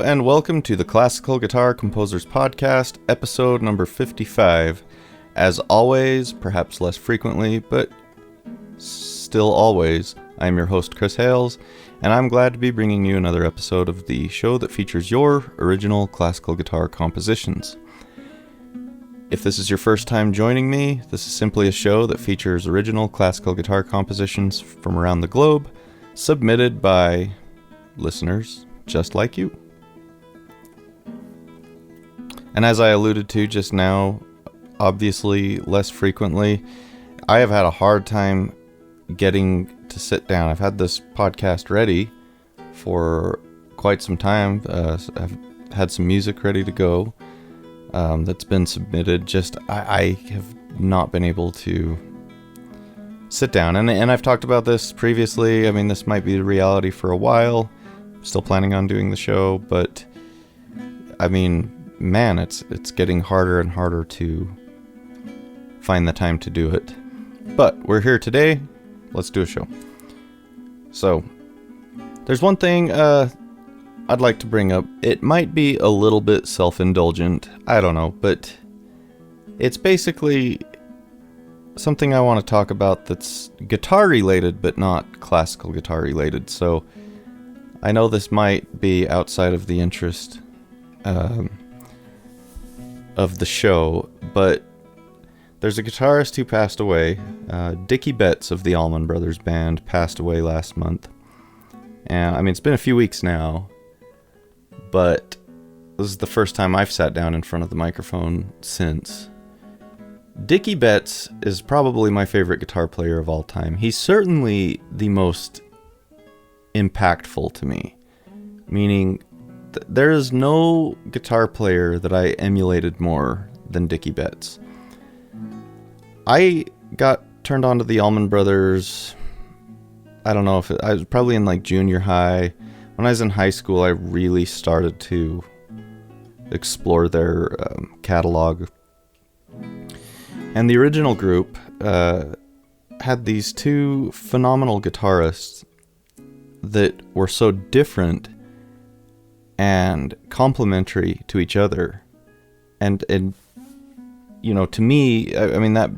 and welcome to the Classical Guitar Composers Podcast, episode number 55. As always, perhaps less frequently, but still always, I'm your host, Chris Hales, and I'm glad to be bringing you another episode of the show that features your original classical guitar compositions. If this is your first time joining me, this is simply a show that features original classical guitar compositions from around the globe, submitted by listeners just like you. And as I alluded to just now, obviously less frequently, I have had a hard time getting to sit down. I've had this podcast ready for quite some time. I've had some music ready to go that's been submitted. Just I have not been able to sit down. And I've talked about this previously. I mean, this might be the reality for a while. Still planning on doing the show, but I mean, man, it's getting harder and harder to find the time to do it. But we're here today. Let's do a show. So, there's one thing I'd like to bring up. It might be a little bit self-indulgent. I don't know, but it's basically something I want to talk about that's guitar related, but not classical guitar related. So, I know this might be outside of the interest of the show, but there's a guitarist who passed away. Dickie Betts of the Allman Brothers Band passed away last month. And I mean, it's been a few weeks now, but this is the first time I've sat down in front of the microphone since. Dickie Betts is probably my favorite guitar player of all time. He's certainly the most impactful to me, meaning there is no guitar player that I emulated more than Dickie Betts. I got turned on to the Allman Brothers, I don't know if I was probably in like junior high. When I was in high school, I really started to explore their catalog. And the original group had these two phenomenal guitarists that were so different and complementary to each other. And you know, to me, I mean, that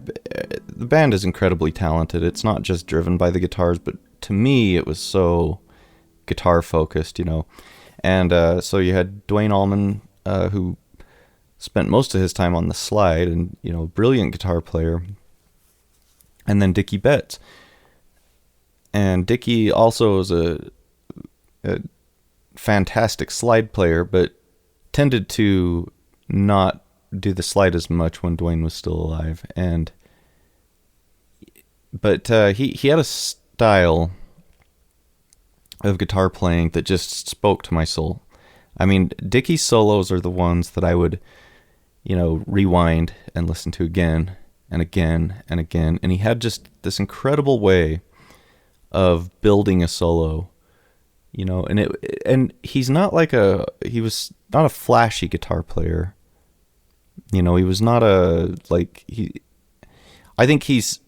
the band is incredibly talented. It's not just driven by the guitars, but to me, it was so guitar focused, you know. And so you had Duane Allman, who spent most of his time on the slide, and, you know, brilliant guitar player. And then Dickie Betts. And Dickie also is a fantastic slide player, but tended to not do the slide as much when Duane was still alive. But he had a style of guitar playing that just spoke to my soul. I mean, Dickie's solos are the ones that I would, you know, rewind and listen to again and again and again. And he had just this incredible way of building a solo, you know, and he's not like he was not a flashy guitar player, you know. He was not I think he's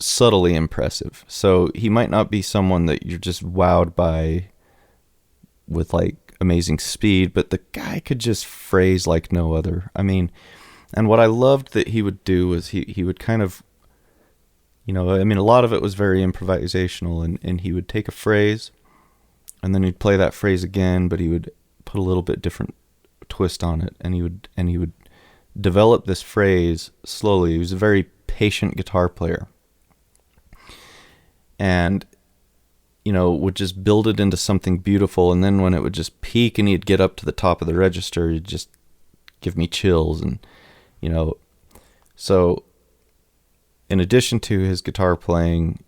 subtly impressive, so he might not be someone that you're just wowed by with like amazing speed, but the guy could just phrase like no other. I mean, and what I loved that he would do was he would kind of, you know, I mean, a lot of it was very improvisational, and he would take a phrase, and then he'd play that phrase again, but he would put a little bit different twist on it, and he would develop this phrase slowly. He was a very patient guitar player, and, you know, would just build it into something beautiful, and then when it would just peak and he'd get up to the top of the register, he'd just give me chills, and, you know, so in addition to his guitar playing,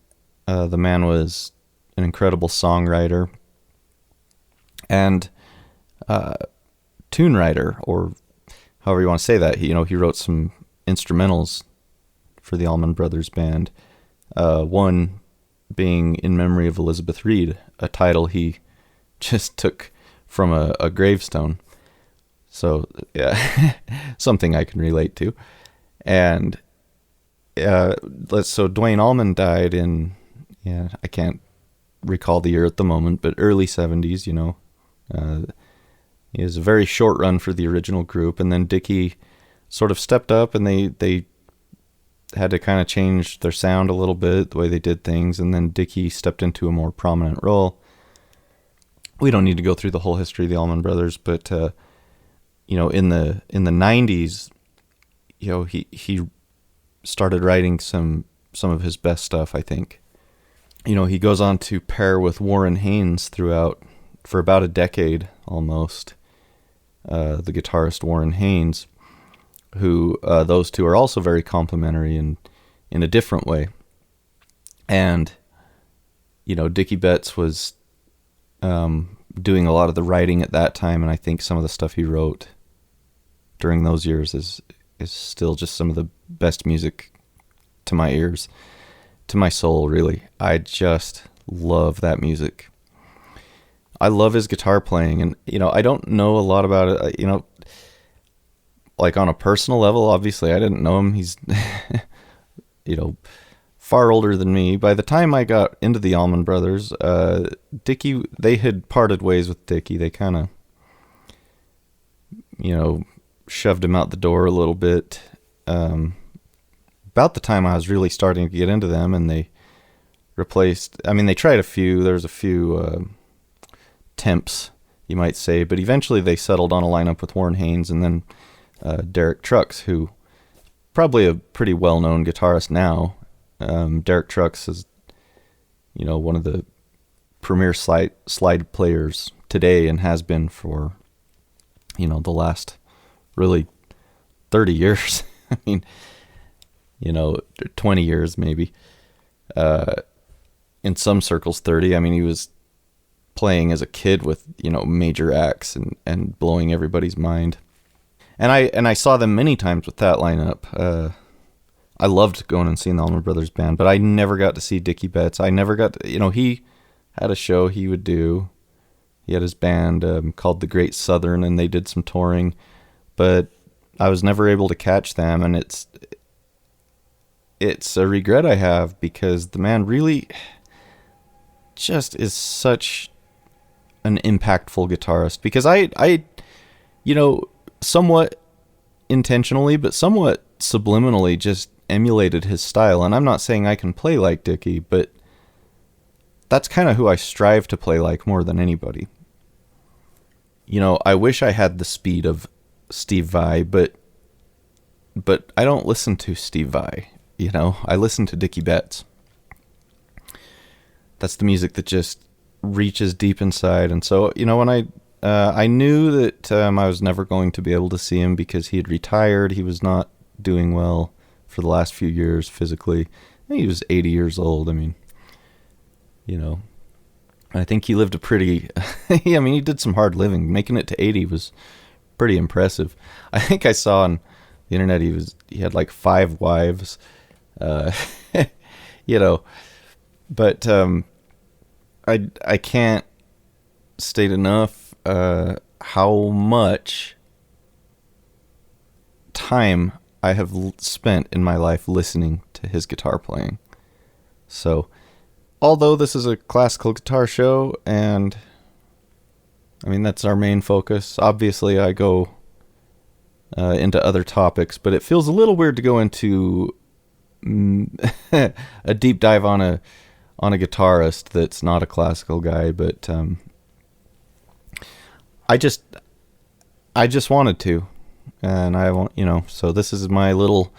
the man was an incredible songwriter and tune writer, or however you want to say that. You know, he wrote some instrumentals for the Allman Brothers Band. One being In Memory of Elizabeth Reed, a title he just took from a gravestone. So, yeah, something I can relate to. And so Duane Allman died in, I can't recall the year at the moment, but early 70s, It was a very short run for the original group, and then Dickie sort of stepped up, and they had to kind of change their sound a little bit, the way they did things, and then Dickie stepped into a more prominent role. We don't need to go through the whole history of the Allman Brothers, but in the 90s, he started writing some of his best stuff, I think. He goes on to pair with Warren Haynes throughout for about a decade almost. The guitarist Warren Haynes, who those two are also very complementary in a different way. And Dickie Betts was doing a lot of the writing at that time, and I think some of the stuff he wrote during those years is still just some of the best music to my ears, to my soul, really. I just love that music. I love his guitar playing, and I don't know a lot about it. Like on a personal level, obviously I didn't know him. He's far older than me. By the time I got into the Allman Brothers, Dickie, they had parted ways with Dickie. They kind of shoved him out the door a little bit. About the time I was really starting to get into them, and they replaced, they tried a few, there's a few temps, you might say, but eventually they settled on a lineup with Warren Haynes and then Derek Trucks, who probably a pretty well-known guitarist now. Derek Trucks is, one of the premier slide players today, and has been for, the last really 30 years. 20 years maybe. In some circles 30. He was playing as a kid with, major acts and blowing everybody's mind. And I saw them many times with that lineup. I loved going and seeing the Allman Brothers band, but I never got to see Dickie Betts. I never got to, he had a show he would do. He had his band called The Great Southern, and they did some touring, but I was never able to catch them, and it's a regret I have, because the man really just is such an impactful guitarist. Because I somewhat intentionally, but somewhat subliminally just emulated his style. And I'm not saying I can play like Dickie, but that's kind of who I strive to play like more than anybody. I wish I had the speed of Steve Vai, but I don't listen to Steve Vai. I listen to Dickie Betts. That's the music that just reaches deep inside. And so, when I knew that I was never going to be able to see him because he had retired. He was not doing well for the last few years physically. He was 80 years old. I think he lived a pretty, he did some hard living. Making it to 80 was pretty impressive. I think I saw on the internet he had like 5 wives, but I can't state enough how much time I have spent in my life listening to his guitar playing. So, although this is a classical guitar show, and that's our main focus, obviously I go into other topics, but it feels a little weird to go into a deep dive on a guitarist that's not a classical guy, but I just wanted to, and I won't, so this is my little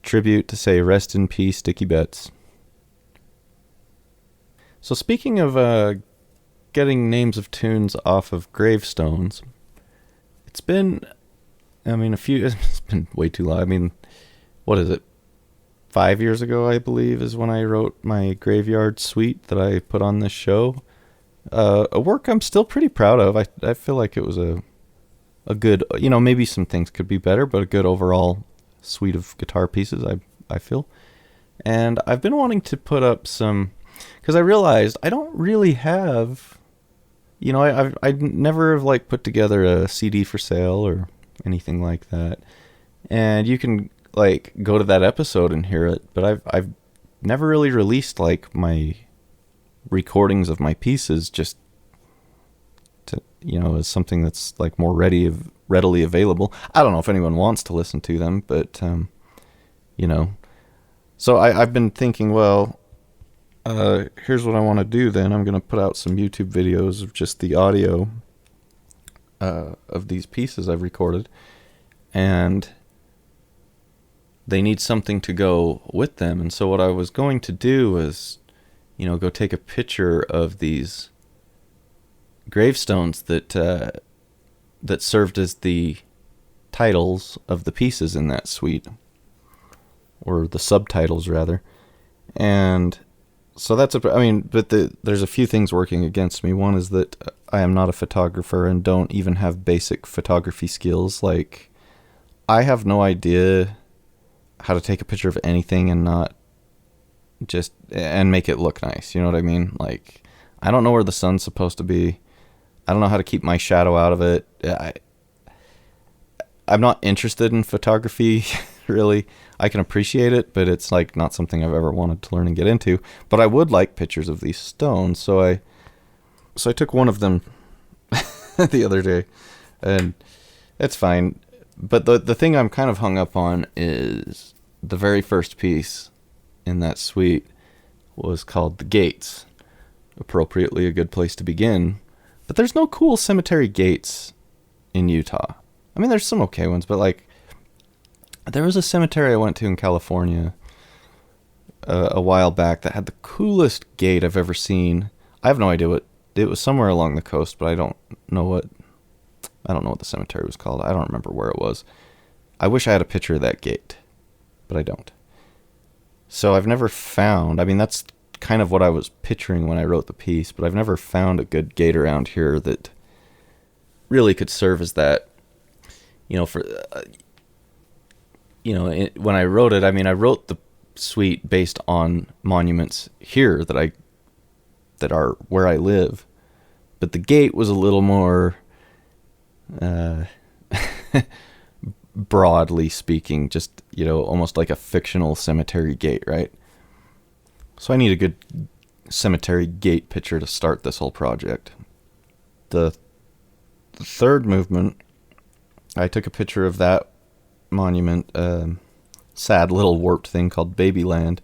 tribute to say rest in peace, Dickie Betts. So speaking of getting names of tunes off of gravestones, it's been, it's been way too long. What is it? 5 years ago, I believe, is when I wrote my Graveyard Suite that I put on this show. A work I'm still pretty proud of. I feel like it was a good, maybe some things could be better, but a good overall suite of guitar pieces, I feel. And I've been wanting to put up some, because I realized I don't really have, I never have put together a CD for sale or anything like that. And you can go to that episode and hear it, but I've never really released my recordings of my pieces just as something that's like more readily available. I don't know if anyone wants to listen to them, but you know. So I've been thinking, well, here's what I want to do then. I'm going to put out some YouTube videos of just the audio of these pieces I've recorded. And they need something to go with them. And so what I was going to do was, go take a picture of these gravestones that served as the titles of the pieces in that suite, or the subtitles rather. And so there's a few things working against me. One is that I am not a photographer and don't even have basic photography skills. Like, I have no idea how to take a picture of anything and not and make it look nice. You know what I mean? Like, I don't know where the sun's supposed to be. I don't know how to keep my shadow out of it. I'm not interested in photography, really. I can appreciate it, but it's like not something I've ever wanted to learn and get into. But I would like pictures of these stones, so I took one of them the other day, and it's fine. But the thing I'm kind of hung up on is the very first piece in that suite was called The Gates. Appropriately a good place to begin. But there's no cool cemetery gates in Utah. I mean, there's some okay ones, but like, there was a cemetery I went to in California a while back that had the coolest gate I've ever seen. I have no idea what it was, somewhere along the coast, but I don't know what the cemetery was called. I don't remember where it was. I wish I had a picture of that gate, but I don't. So I've never found, that's kind of what I was picturing when I wrote the piece, but I've never found a good gate around here that really could serve as that, when I wrote it, I wrote the suite based on monuments here that are where I live, but the gate was a little more, broadly speaking, just, almost like a fictional cemetery gate, right? So I need a good cemetery gate picture to start this whole project. The third movement, I took a picture of that monument, sad little warped thing called Babyland.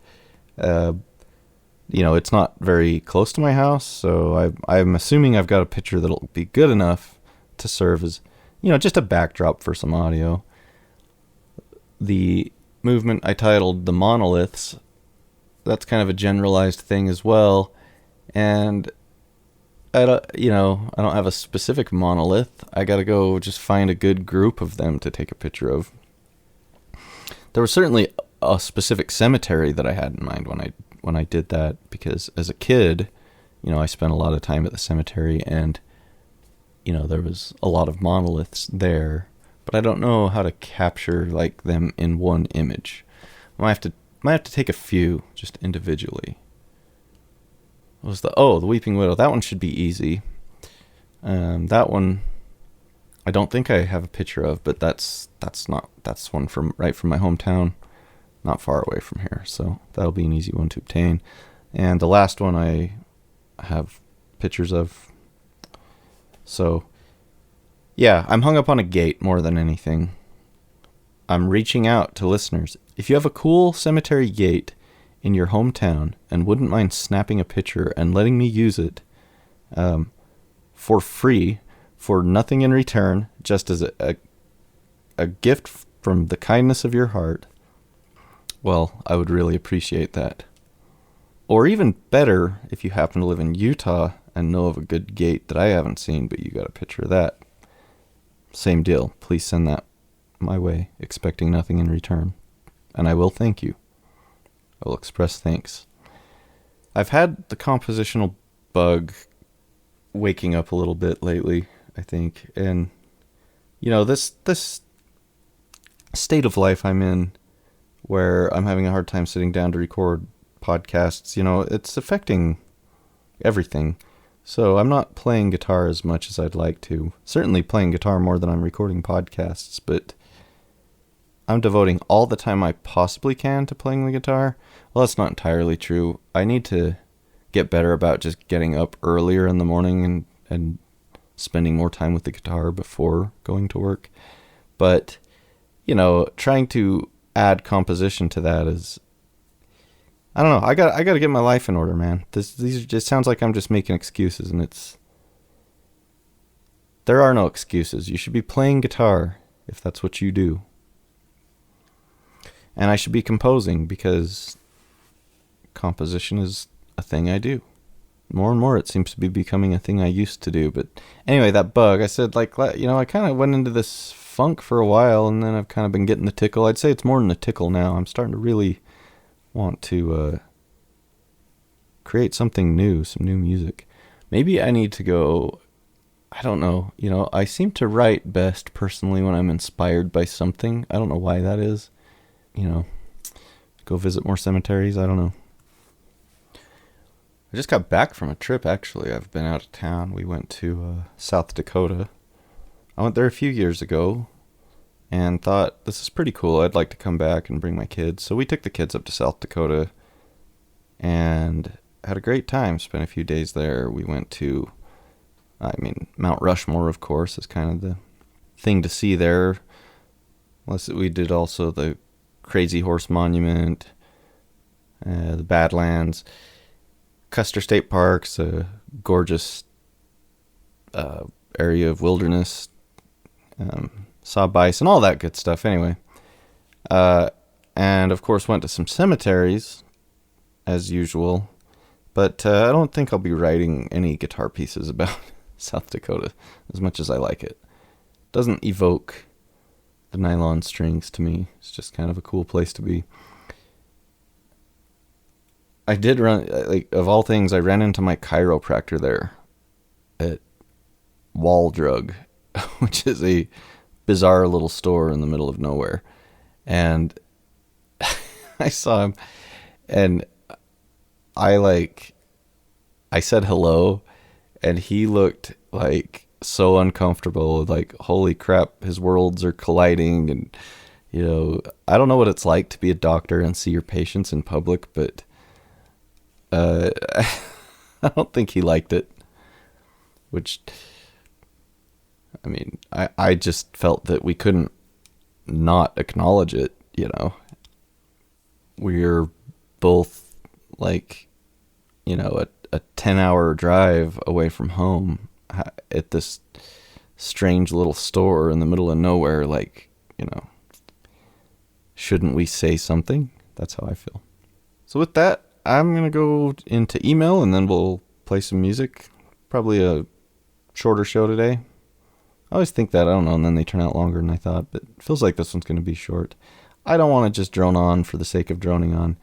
It's not very close to my house, so I'm assuming I've got a picture that'll be good enough to serve as, just a backdrop for some audio. The movement I titled The Monoliths. That's kind of a generalized thing as well, and I don't have a specific monolith. I gotta go just find a good group of them to take a picture of. There was certainly a specific cemetery that I had in mind when I did that, because as a kid, I spent a lot of time at the cemetery, and there was a lot of monoliths there, but I don't know how to capture like them in one image. Might have to take a few just individually. What was the Weeping Widow? That one should be easy. That one I don't think I have a picture of, but that's one from my hometown, not far away from here, so that'll be an easy one to obtain. And the last one I have pictures of. So yeah, I'm hung up on a gate more than anything. I'm reaching out to listeners. If you have a cool cemetery gate in your hometown and wouldn't mind snapping a picture and letting me use it for free, for nothing in return, just as a gift from the kindness of your heart, well, I would really appreciate that. Or even better, if you happen to live in Utah and know of a good gate that I haven't seen, but you got a picture of that, same deal. Please send that my way, expecting nothing in return. And I will thank you. I will express thanks. I've had the compositional bug waking up a little bit lately, I think. And, this state of life I'm in, where I'm having a hard time sitting down to record podcasts, it's affecting everything. So I'm not playing guitar as much as I'd like to. Certainly playing guitar more than I'm recording podcasts, but I'm devoting all the time I possibly can to playing the guitar. Well, that's not entirely true. I need to get better about just getting up earlier in the morning and spending more time with the guitar before going to work. But, trying to add composition to that is, I don't know. I got to get my life in order, man. These just sounds like I'm just making excuses, and there are no excuses. You should be playing guitar if that's what you do. And I should be composing because composition is a thing I do. More and more it seems to be becoming a thing I used to do. But anyway, that bug, I said, I kind of went into this funk for a while, and then I've kind of been getting the tickle. I'd say it's more than a tickle now. I'm starting to really want to create something new, some new music. Maybe I need to go, I don't know, I seem to write best personally when I'm inspired by something. I don't know why that is. Go visit more cemeteries. I don't know. I just got back from a trip, actually. I've been out of town. We went to South Dakota. I went there a few years ago and thought, this is pretty cool. I'd like to come back and bring my kids. So we took the kids up to South Dakota and had a great time. Spent a few days there. We went to, Mount Rushmore, of course, is kind of the thing to see there. We did also the Crazy Horse Monument, the Badlands, Custer State Park's a gorgeous area of wilderness, saw bison, all that good stuff anyway. And of course went to some cemeteries, as usual, but I don't think I'll be writing any guitar pieces about South Dakota as much as I like it. Doesn't evoke the nylon strings to me. It's just kind of a cool place to be. I did run, of all things, I ran into my chiropractor there at Wall Drug, which is a bizarre little store in the middle of nowhere. And I saw him, and I said hello, and he looked so uncomfortable, holy crap, his worlds are colliding. And, I don't know what it's like to be a doctor and see your patients in public, but I don't think he liked it, which, I just felt that we couldn't not acknowledge it, We're both a 10-hour drive away from home at this strange little store in the middle of nowhere. Shouldn't we say something? That's how I feel. So with that, I'm going to go into email and then we'll play some music. Probably a shorter show today. I always think that, I don't know, and then they turn out longer than I thought, but it feels like this one's going to be short. I don't want to just drone on for the sake of droning on.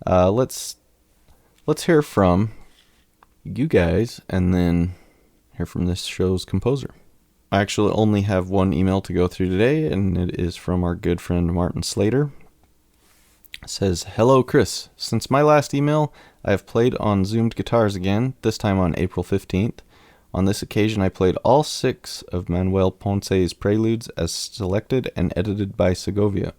Let's hear from you guys and then hear from this show's composer. I actually only have one email to go through today, and it is from our good friend Martin Slater. It says, "Hello, Chris. Since my last email, I have played on Zoomed guitars again, this time on April 15th. On this occasion, I played all 6 of Manuel Ponce's preludes as selected and edited by Segovia.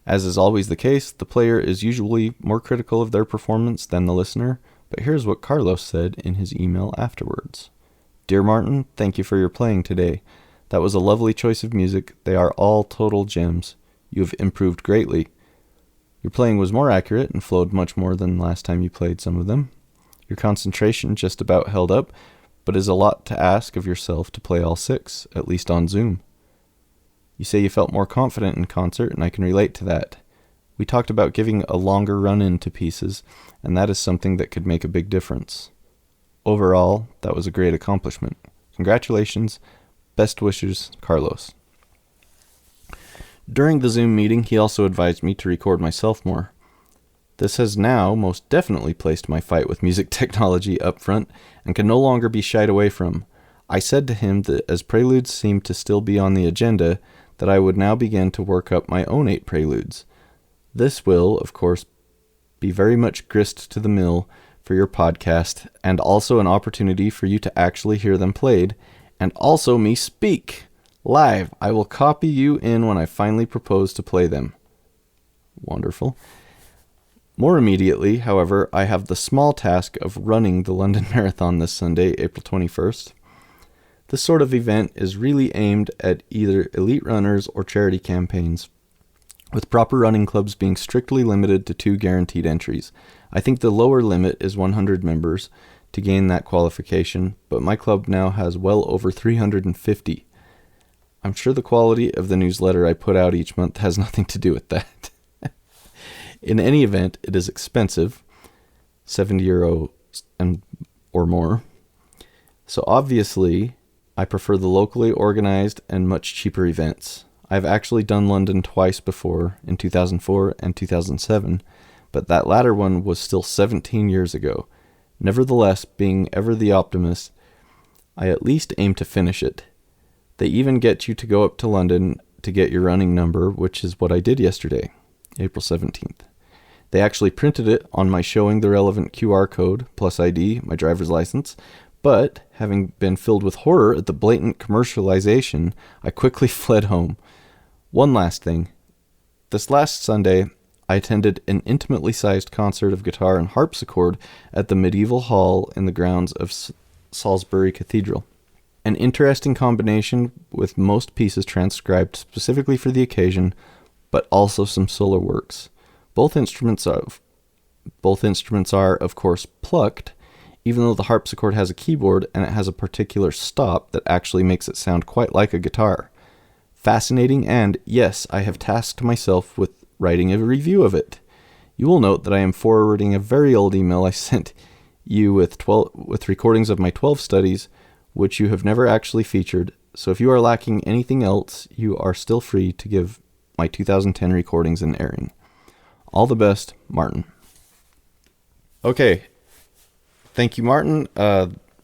As is always the case, the player is usually more critical of their performance than the listener, but here's what Carlos said in his email afterwards. Dear Martin, thank you for your playing today. That was a lovely choice of music. They are all total gems. You have improved greatly. Your playing was more accurate and flowed much more than last time you played some of them. Your concentration just about held up, but is a lot to ask of yourself to play all 6, at least on Zoom. You say you felt more confident in concert, and I can relate to that. We talked about giving a longer run-in to pieces, and that is something that could make a big difference. Overall, that was a great accomplishment. Congratulations. Best wishes, Carlos." During the Zoom meeting, he also advised me to record myself more. This has now most definitely placed my fight with music technology up front and can no longer be shied away from. I said to him that as preludes seemed to still be on the agenda, that I would now begin to work up my own 8 preludes. This will, of course, be very much grist to the mill for your podcast, and also an opportunity for you to actually hear them played, and also me speak live. I will copy you in when I finally propose to play them. Wonderful. More immediately, however, I have the small task of running the London Marathon this Sunday, April 21st. This sort of event is really aimed at either elite runners or charity campaigns, with proper running clubs being strictly limited to 2 guaranteed entries. I think the lower limit is 100 members to gain that qualification, but my club now has well over 350. I'm sure the quality of the newsletter I put out each month has nothing to do with that. In any event, it is expensive, €70 or more. So obviously, I prefer the locally organized and much cheaper events. I've actually done London twice before, in 2004 and 2007, but that latter one was still 17 years ago. Nevertheless, being ever the optimist, I at least aim to finish it. They even get you to go up to London to get your running number, which is what I did yesterday, April 17th. They actually printed it on my showing the relevant QR code, plus ID, my driver's license, but having been filled with horror at the blatant commercialization, I quickly fled home. One last thing. This last Sunday, I attended an intimately sized concert of guitar and harpsichord at the medieval hall in the grounds of Salisbury Cathedral. An interesting combination with most pieces transcribed specifically for the occasion, but also some solo works. Both instruments are, of course, plucked, even though the harpsichord has a keyboard and it has a particular stop that actually makes it sound quite like a guitar. Fascinating, and yes, I have tasked myself with writing a review of it. You will note that I am forwarding a very old email I sent you with recordings of my 12 studies, which you have never actually featured, so if you are lacking anything else, you are still free to give my 2010 recordings an airing. All the best, Martin. Okay. Thank you, Martin.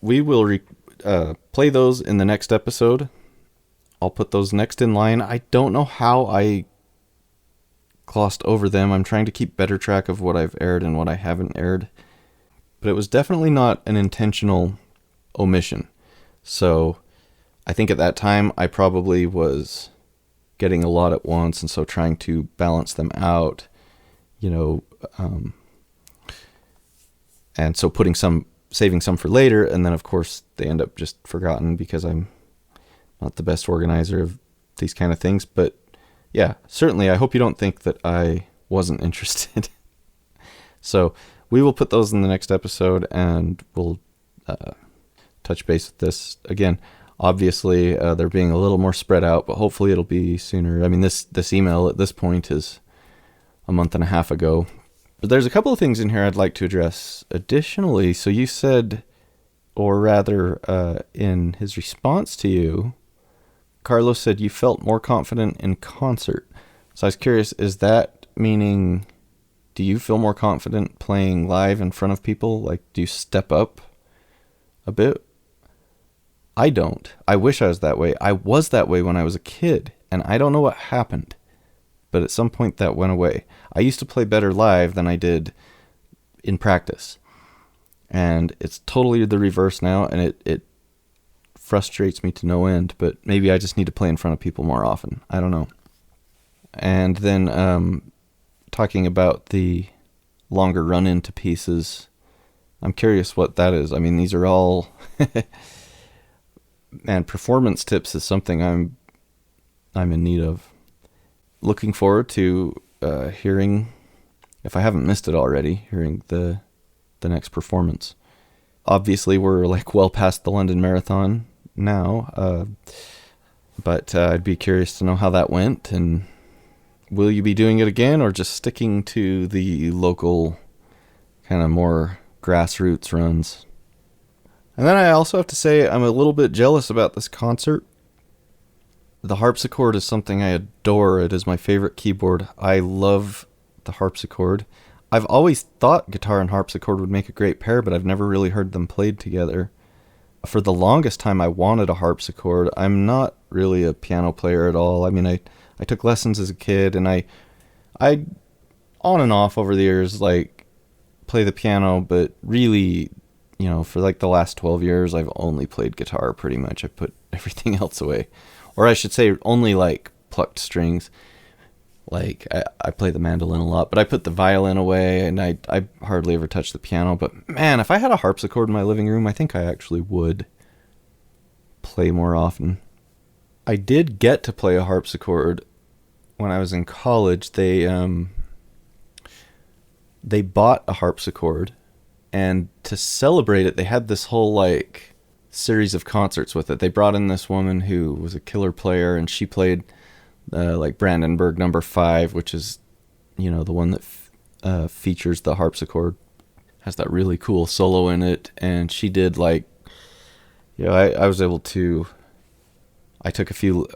We will play those in the next episode. I'll put those next in line. I don't know how I glossed over them. I'm trying to keep better track of what I've aired and what I haven't aired. But it was definitely not an intentional omission. So I think at that time I probably was getting a lot at once, and so trying to balance them out, and so saving some for later, and then of course they end up just forgotten because I'm not the best organizer of these kind of things. But yeah, certainly I hope you don't think that I wasn't interested. So we will put those in the next episode, and we'll touch base with this again. Obviously, they're being a little more spread out, but hopefully it'll be sooner. I mean, this email at this point is a month and a half ago. But there's a couple of things in here I'd like to address additionally. So you said, or rather, in his response to you, Carlos said you felt more confident in concert. So I was curious, is that meaning, do you feel more confident playing live in front of people? Like, do you step up a bit? I don't. I wish I was that way. I was that way when I was a kid, and I don't know what happened, but at some point that went away. I used to play better live than I did in practice, and it's totally the reverse now, and it frustrates me to no end, but maybe I just need to play in front of people more often. I don't know. And then talking about the longer run-into pieces, I'm curious what that is. I mean, these are all... And performance tips is something I'm in need of. Looking forward to hearing, if I haven't missed it already, hearing the next performance. Obviously, we're like well past the London Marathon now, but I'd be curious to know how that went. And will you be doing it again, or just sticking to the local kind of more grassroots runs? And then I also have to say I'm a little bit jealous about this concert. The harpsichord is something I adore. It is my favorite keyboard. I love the harpsichord. I've always thought guitar and harpsichord would make a great pair, but I've never really heard them played together. For the longest time, I wanted a harpsichord. I'm not really a piano player at all. I mean, I took lessons as a kid, and I on and off over the years, like, play the piano, but really... for like the last 12 years, I've only played guitar pretty much. I put everything else away. Or I should say only like plucked strings. Like I play the mandolin a lot, but I put the violin away, and I hardly ever touch the piano. But man, if I had a harpsichord in my living room, I think I actually would play more often. I did get to play a harpsichord when I was in college. They bought a harpsichord, and to celebrate it, they had this whole like series of concerts with it. They brought in this woman who was a killer player, and she played like Brandenburg Number 5, which is, you know, the one that features the harpsichord. Has that really cool solo in it, and she did like, you know, I was able to. I took a few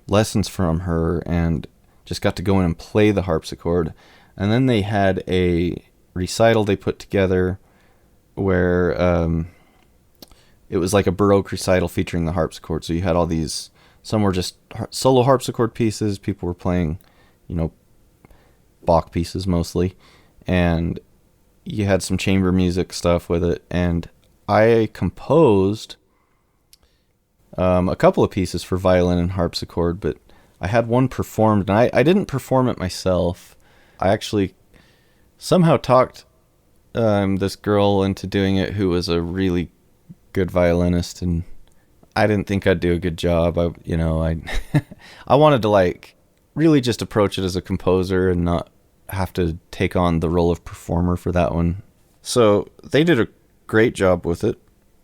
lessons from her and just got to go in and play the harpsichord. And then they had a recital they put together where it was like a Baroque recital featuring the harpsichord. So you had all these, some were just solo harpsichord pieces. People were playing, you know, Bach pieces mostly. And you had some chamber music stuff with it. And I composed a couple of pieces for violin and harpsichord, but I had one performed, and I didn't perform it myself. I actually somehow talked this girl into doing it who was a really good violinist, and I didn't think I'd do a good job. I I wanted to like really just approach it as a composer and not have to take on the role of performer for that one. So they did a great job with it,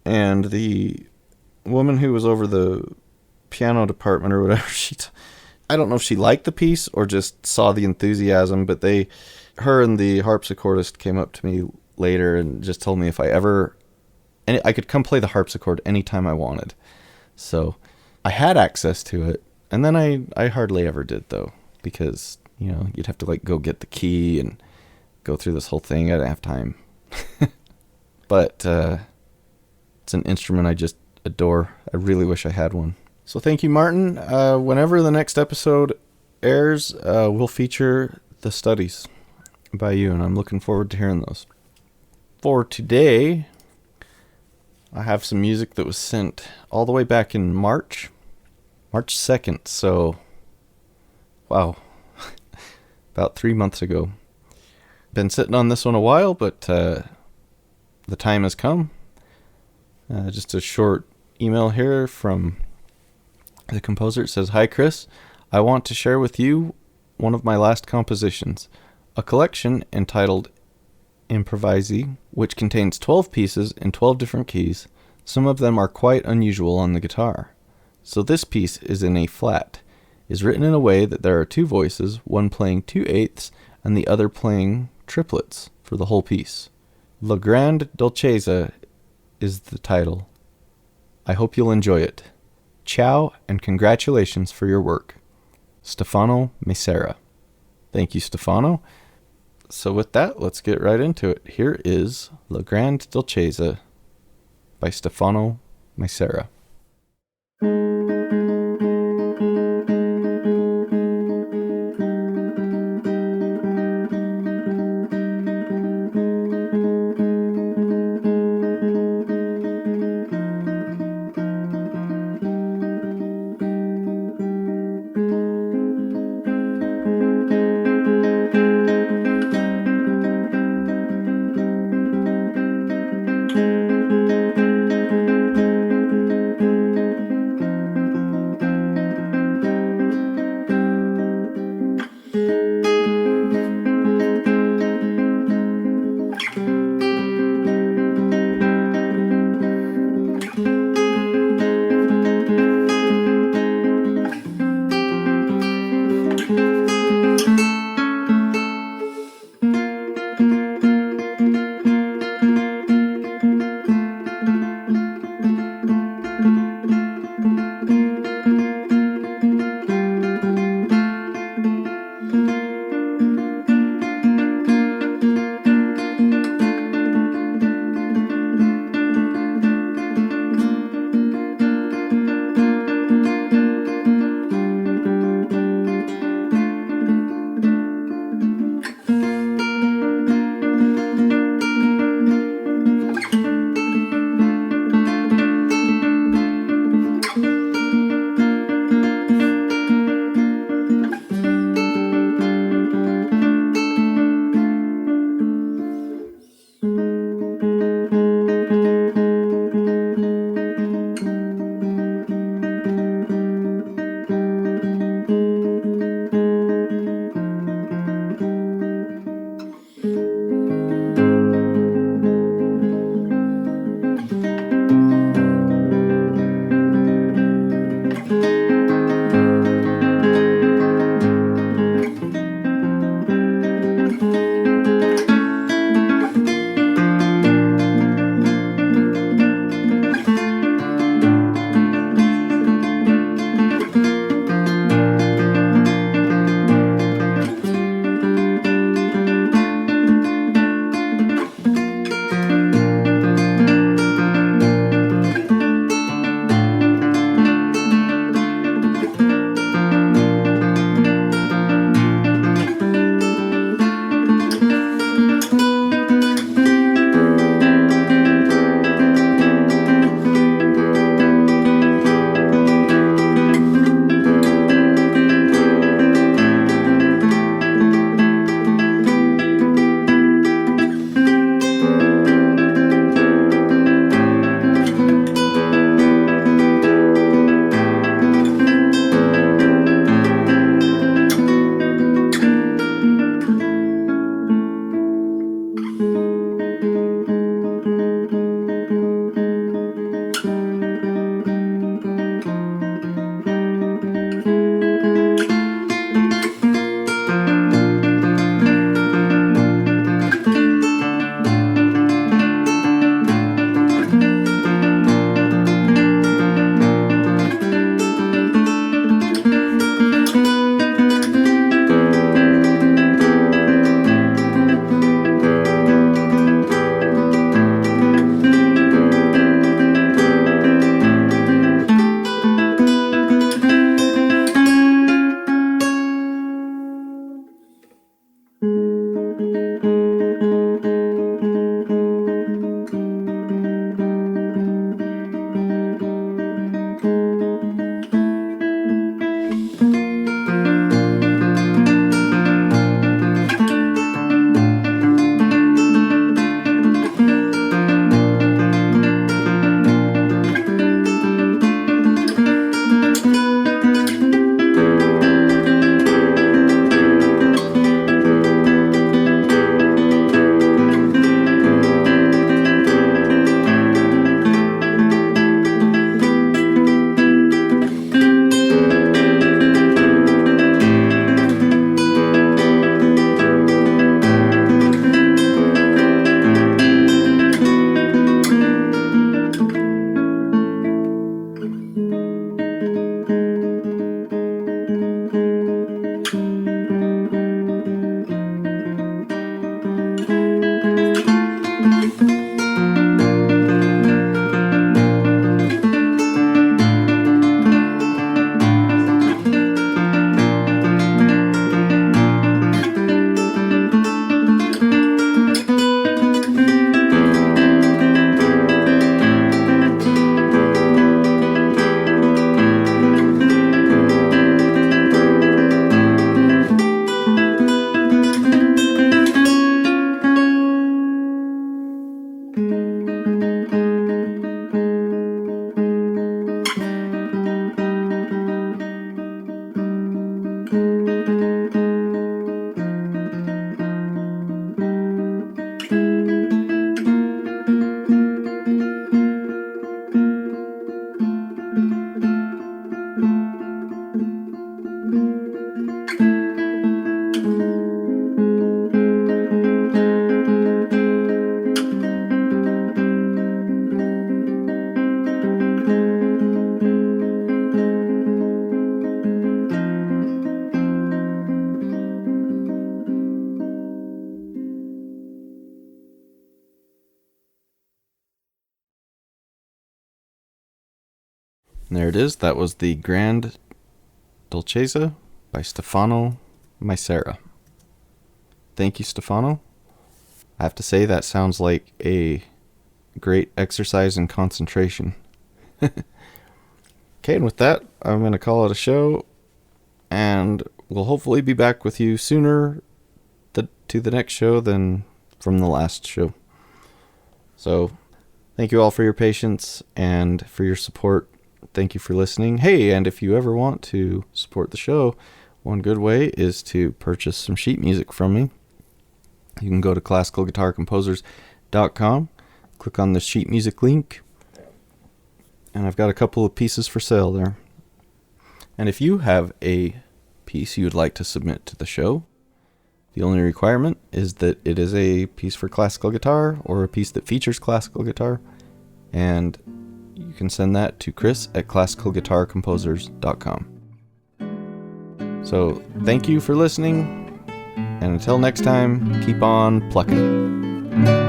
and the woman who was over the piano department or whatever, I don't know if she liked the piece or just saw the enthusiasm, but her and the harpsichordist came up to me later and just told me if I could come play the harpsichord anytime I wanted. So I had access to it, and then I hardly ever did though, because, you know, you'd have to like go get the key and go through this whole thing. I didn't have time. But it's an instrument I just adore. I really wish I had one. So thank you, Martin. Whenever the next episode airs, we'll feature the studies by you, and I'm looking forward to hearing those. For today, I have some music that was sent all the way back in March 2nd. So, wow, about 3 months ago. Been sitting on this one a while, but the time has come. Just a short email here from the composer. It says, "Hi Chris, I want to share with you one of my last compositions, a collection entitled Improvisi, which contains 12 pieces in 12 different keys. Some of them are quite unusual on the guitar. So this piece is in A flat, is written in a way that there are two voices, one playing 2/8 and the other playing triplets for the whole piece. La Grande Dolcezza is the title. I hope you'll enjoy it. Ciao, and congratulations for your work. Stefano Màsera." Thank you, Stefano. So with that, let's get right into it. Here is La Grande Dolcezza by Stefano Màsera. There it is. That was the Grand Dolcezza by Stefano Màsera. Thank you, Stefano. I have to say that sounds like a great exercise in concentration. Okay, and with that, I'm going to call it a show, and we'll hopefully be back with you sooner to the next show than from the last show. So, thank you all for your patience and for your support. Thank you for listening. Hey, and if you ever want to support the show, one good way is to purchase some sheet music from me. You can go to classicalguitarcomposers.com, click on the sheet music link, and I've got a couple of pieces for sale there. And if you have a piece you would like to submit to the show, the only requirement is that it is a piece for classical guitar or a piece that features classical guitar, and you can send that to chris@classicalguitarcomposers.com. So, thank you for listening, and until next time, keep on plucking.